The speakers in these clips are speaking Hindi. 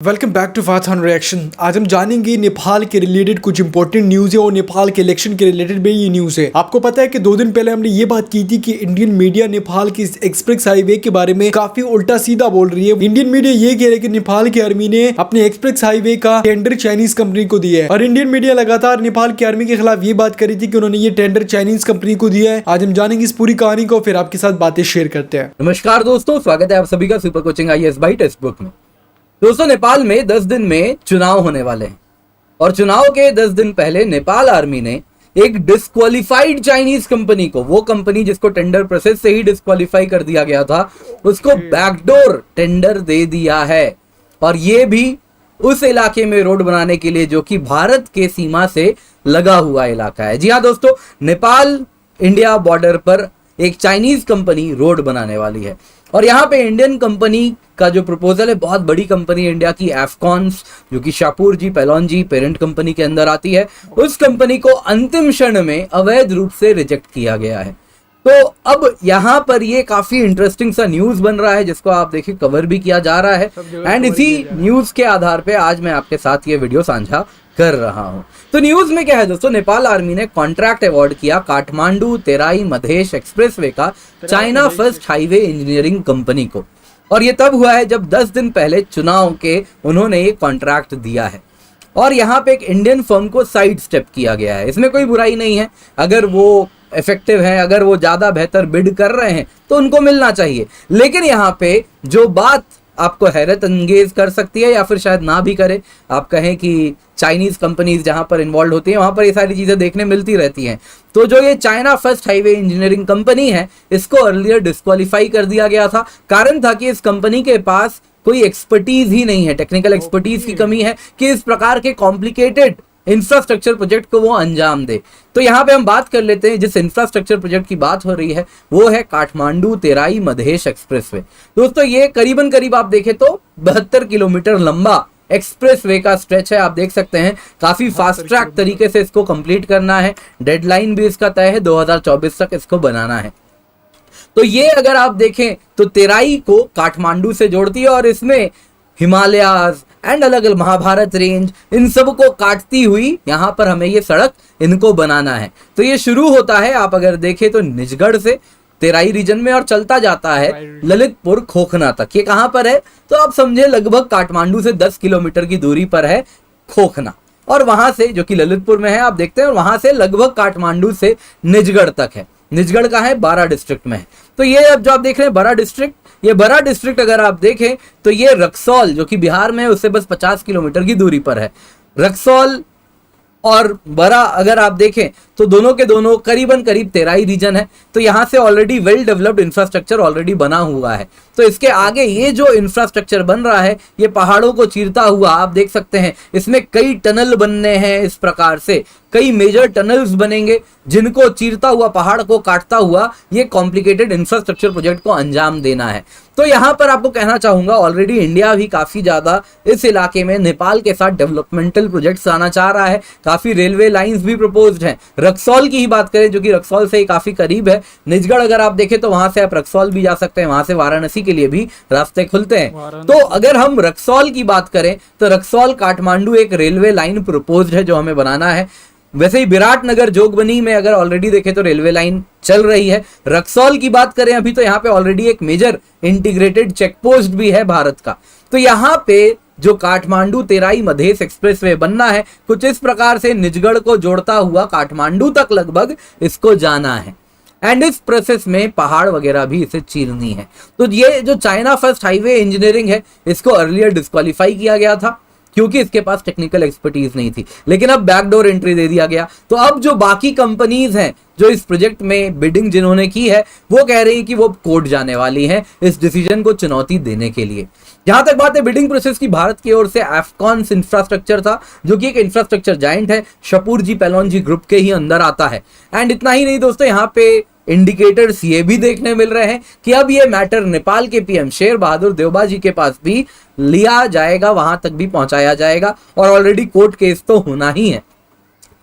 वेलकम बैक टू फाथन रिएक्शन। आज हम जानेंगे नेपाल के रिलेटेड कुछ इंपॉर्टेंट न्यूज़ है और नेपाल के इलेक्शन के रिलेटेड भी ये न्यूज़ है। आपको पता है कि 2 दिन पहले हमने ये बात की थी कि इंडियन मीडिया नेपाल की एक्सप्रेस हाईवे के बारे में काफी उल्टा सीधा बोल रही है। इंडियन मीडिया ये कह रही है कि नेपाल की आर्मी ने अपने एक्सप्रेस हाईवे का टेंडर चाइनीज कंपनी को दिया है और इंडियन मीडिया लगातार नेपाल की आर्मी के खिलाफ ये बात करी थी कि उन्होंने ये टेंडर चाइनीज कंपनी को दिया है। आज हम जानेंगे इस पूरी कहानी को, फिर आपके साथ बातें शेयर करते हैं। नमस्कार दोस्तों, स्वागत है आप सभी का super coaching IAS by textbook में। दोस्तों, नेपाल में 10 दिन में चुनाव होने वाले हैं और चुनाव के 10 दिन पहले नेपाल आर्मी ने एक डिस्क्वालिफाइड चाइनीज कंपनी को, वो कंपनी जिसको टेंडर प्रोसेस से ही डिस्क्वालिफाई कर दिया गया था, उसको बैकडोर टेंडर दे दिया है। और ये भी उस इलाके में रोड बनाने के लिए जो कि भारत के सीमा से लगा हुआ इलाका है। जी हाँ दोस्तों, नेपाल इंडिया बॉर्डर पर एक चाइनीज कंपनी रोड बनाने वाली है और यहाँ पे इंडियन कंपनी का जो प्रपोजल है, बहुत बड़ी कंपनी है इंडिया की, एफकॉन्स, जो कि शाहपुर जी पैलॉन जी पेरेंट कंपनी के अंदर आती है, उस कंपनी को अंतिम क्षण में अवैध रूप से रिजेक्ट किया गया है। तो अब यहाँ पर ये काफी इंटरेस्टिंग सा न्यूज बन रहा है जिसको आप देखिए कवर भी किया जा रहा है एंड इसी न्यूज के आधार पे आज मैं आपके साथ ये वीडियो साझा कर रहा हूं। तो न्यूज में क्या है दोस्तों, नेपाल आर्मी ने कॉन्ट्रैक्ट अवार्ड किया काठमांडू तेराई मधेश एक्सप्रेसवे का China first highway engineering company को। और ये तब हुआ है जब 10 दिन पहले चुनाव के उन्होंने ये कॉन्ट्रैक्ट दिया है और यहाँ पे एक इंडियन फर्म को साइड स्टेप किया गया है। इसमें कोई बुराई नहीं है, अगर वो इफेक्टिव है, अगर वो ज्यादा बेहतर बिड कर रहे हैं तो उनको मिलना चाहिए। लेकिन यहाँ पे जो बात आपको हैरत अंगेज कर सकती है या फिर शायद ना भी करे, आप कहें कि चाइनीज कंपनीज जहां पर इन्वॉल्व होती हैं वहां पर ये सारी चीजें देखने मिलती रहती हैं। तो जो ये China first highway engineering company है, इसको अर्लियर डिस्क्वालीफाई कर दिया गया था। कारण था कि इस कंपनी के पास कोई एक्सपर्टीज ही नहीं है, टेक्निकल एक्सपर्टीज की कमी है कि इस प्रकार के कॉम्प्लिकेटेड इंफ्रास्ट्रक्चर प्रोजेक्ट को वो अंजाम दे। तो यहाँ पे हम बात कर लेते हैं, जिस इंफ्रास्ट्रक्चर प्रोजेक्ट की बात हो रही है वो है काठमांडू तेराई मधेश एक्सप्रेसवे। दोस्तों, ये करीबन करीब आप देखें तो 72 किलोमीटर लंबा एक्सप्रेसवे का स्ट्रेच है। आप देख सकते हैं काफी फास्ट ट्रैक तरीके से इसको कंप्लीट करना है। डेडलाइन भी इसका तय है, 2024 तक इसको बनाना है। तो ये अगर आप देखें तो तेराई को काठमांडू से जोड़ती है और इसमें हिमालयाज एंड अलग अलग महाभारत रेंज, इन सब को काटती हुई यहाँ पर हमें ये सड़क इनको बनाना है। तो ये शुरू होता है, आप अगर देखें तो निजगढ़ से तेराई रीजन में और चलता जाता है ललितपुर खोखना तक। ये कहां पर है तो आप समझे लगभग काठमांडू से 10 किलोमीटर की दूरी पर है खोखना, और वहां से जो कि ललितपुर में है आप देखते हैं, और वहां से लगभग काठमांडू से निजगढ़ तक है। निजगढ़ का है, बारा डिस्ट्रिक्ट में है। तो ये अब जो आप देख रहे हैं बरा डिस्ट्रिक्ट, ये बरा डिस्ट्रिक्ट अगर आप देखें तो ये रक्सौल जो कि बिहार में है उससे बस 50 किलोमीटर की दूरी पर है। रक्सौल और बरा अगर आप देखें तो दोनों के दोनों करीबन करीब तेराई रीजन है। तो यहाँ से already well developed infrastructure already बना हुआ है। तो इसके आगे ये जो इंफ्रास्ट्रक्चर बन रहा है ये पहाड़ों को चीरता हुआ आप देख सकते हैं, इसमें कई टनल बनने हैं। इस प्रकार से कई मेजर टनल्स बनेंगे जिनको चीरता हुआ, पहाड़ को काटता हुआ ये कॉम्प्लिकेटेड इंफ्रास्ट्रक्चर प्रोजेक्ट को अंजाम देना है। तो यहाँ पर आपको कहना चाहूंगा ऑलरेडी इंडिया भी काफी ज्यादा इस इलाके में नेपाल के साथ डेवलपमेंटल प्रोजेक्ट्स आना चाह रहा है। काफी रेलवे लाइंस भी प्रपोज्ड हैं। रक्सौल की ही बात करें जो कि रक्सौल से काफी करीब है। निजगढ़ अगर आप देखें तो वहां से आप रक्सौल भी जा सकते हैं, वहां से वाराणसी के लिए भी रास्ते खुलते हैं। तो अगर हम रक्सौल की बात करें तो रक्सौल काठमांडू एक रेलवे लाइन प्रपोज्ड है जो हमें बनाना है। वैसे ही विराटनगर जोगबनी में अगर ऑलरेडी देखें तो रेलवे लाइन चल रही है। रक्सौल की बात करें अभी तो यहाँ पे ऑलरेडी एक मेजर इंटीग्रेटेड चेक पोस्ट भी है भारत का। तो यहाँ पे जो काठमांडू तेराई मधेश एक्सप्रेसवे बनना है कुछ इस प्रकार से निजगढ़ को जोड़ता हुआ काठमांडू तक लगभग इसको जाना है एंड इस प्रोसेस में पहाड़ वगैरह भी इसे चीरनी है। तो ये जो चाइना फर्स्ट हाईवे इंजीनियरिंग है इसको अर्लियर डिस्क्वालीफाई किया गया था क्योंकि इसके पास टेक्निकल एक्सपर्टीज नहीं थी, लेकिन अब बैकडोर एंट्री दे दिया गया। तो अब जो बाकी कंपनीज हैं जो इस प्रोजेक्ट में बिडिंग जिन्होंने की है वो कह रही हैं कि वो कोर्ट जाने वाली हैं इस डिसीजन को चुनौती देने के लिए। जहां तक बात है बिडिंग प्रोसेस की, भारत की ओर से एफकॉन्स इंफ्रास्ट्रक्चर था जो कि एक इंफ्रास्ट्रक्चर जाइंट है, शाहपुर जी पैलॉन जी ग्रुप के ही अंदर आता है। एंड इतना ही नहीं दोस्तों, यहाँ पे इंडिकेटर्स ये भी देखने मिल रहे हैं कि अब ये मैटर नेपाल के पीएम शेर बहादुर देउबा जी के पास भी लिया जाएगा, वहां तक भी पहुंचाया जाएगा और ऑलरेडी कोर्ट केस तो होना ही है।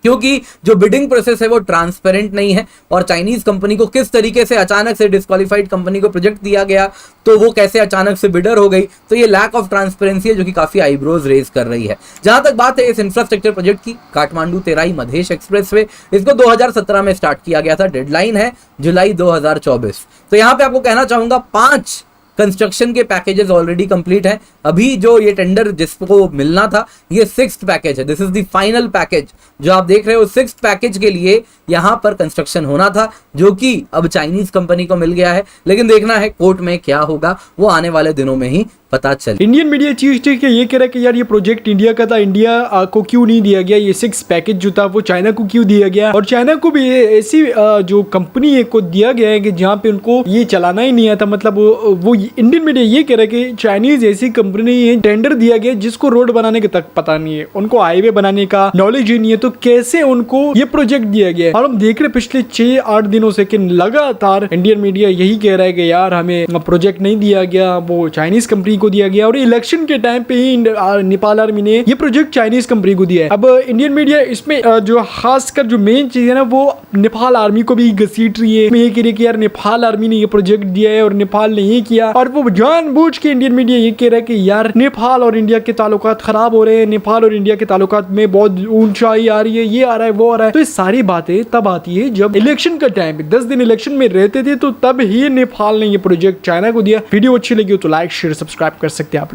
क्योंकि जो बिडिंग प्रोसेस है वो ट्रांसपेरेंट नहीं है और चाइनीज कंपनी को किस तरीके से अचानक से डिस्क्वालिफाइड कंपनी को प्रोजेक्ट दिया गया तो वो कैसे अचानक से बिडर हो गई, तो ये लैक ऑफ ट्रांसपेरेंसी है जो कि काफी आईब्रोज रेज कर रही है। जहां तक बात है इस इंफ्रास्ट्रक्चर प्रोजेक्ट की, काठमांडू तेराई मधेश एक्सप्रेसवे, इसको 2017 में स्टार्ट किया गया था, डेडलाइन है जुलाई 2024। तो यहां पे आपको कहना चाहूंगा 5 कंस्ट्रक्शन के पैकेजेस ऑलरेडी कंप्लीट है। अभी जो ये टेंडर जिसको मिलना था ये 6th पैकेज है, this is the final package जो आप देख रहे हो। 6th पैकेज के लिए यहां पर कंस्ट्रक्शन होना था जो कि अब चाइनीज कंपनी को मिल गया है, लेकिन देखना है कोर्ट में क्या होगा, वो आने वाले दिनों में ही पता चले। इंडियन मीडिया चीफ ये कह रहा है कि यार ये प्रोजेक्ट इंडिया का था, इंडिया को क्यों नहीं दिया गया, ये 6 पैकेज जो था वो चाइना को क्यों दिया गया, और चाइना को भी ऐसी जो कंपनी है को दिया गया है कि जहाँ पे उनको ये चलाना ही नहीं आता। मतलब वो इंडियन मीडिया ये कह रहा है कि चाइनीज ऐसी कंपनी है, टेंडर दिया गया जिसको रोड बनाने के तक पता नहीं है, उनको हाईवे बनाने का नॉलेज ही नहीं है, तो कैसे उनको ये प्रोजेक्ट दिया गया है। और हम देख रहे पिछले 6-8 दिनों से कि लगातार इंडियन मीडिया यही कह रहा है कि यार हमें प्रोजेक्ट नहीं दिया गया, वो चाइनीज कंपनी को दिया गया, और इलेक्शन के टाइम पे ही नेपाल आर्मी ने ये प्रोजेक्ट चाइनीज कंपनी को दिया है। अब इंडियन मीडिया इसमें जो खासकर जो मेन चीज है ना वो नेपाल आर्मी को भी घसीट रही है। ये कह रही है कि यार नेपाल आर्मी ने ये प्रोजेक्ट दिया है और नेपाल ने ये किया, और वो जानबूझ के इंडियन मीडिया ये कह रहा है कि यार नेपाल और इंडिया के ताल्लुकात खराब हो रहे हैं, नेपाल और इंडिया के ताल्लुकात में बहुत ऊंचाई आ रही है, ये आ रहा है वो आ रहा है। तो ये सारी बातें तब आती है जब इलेक्शन का टाइम 10 दिन इलेक्शन में रहते थे, तो तब ही नेपाल ने ये प्रोजेक्ट चाइना को दिया। वीडियो अच्छी लगी हो तो लाइक शेयर सब्सक्राइब कर सकते हैं आप लोग।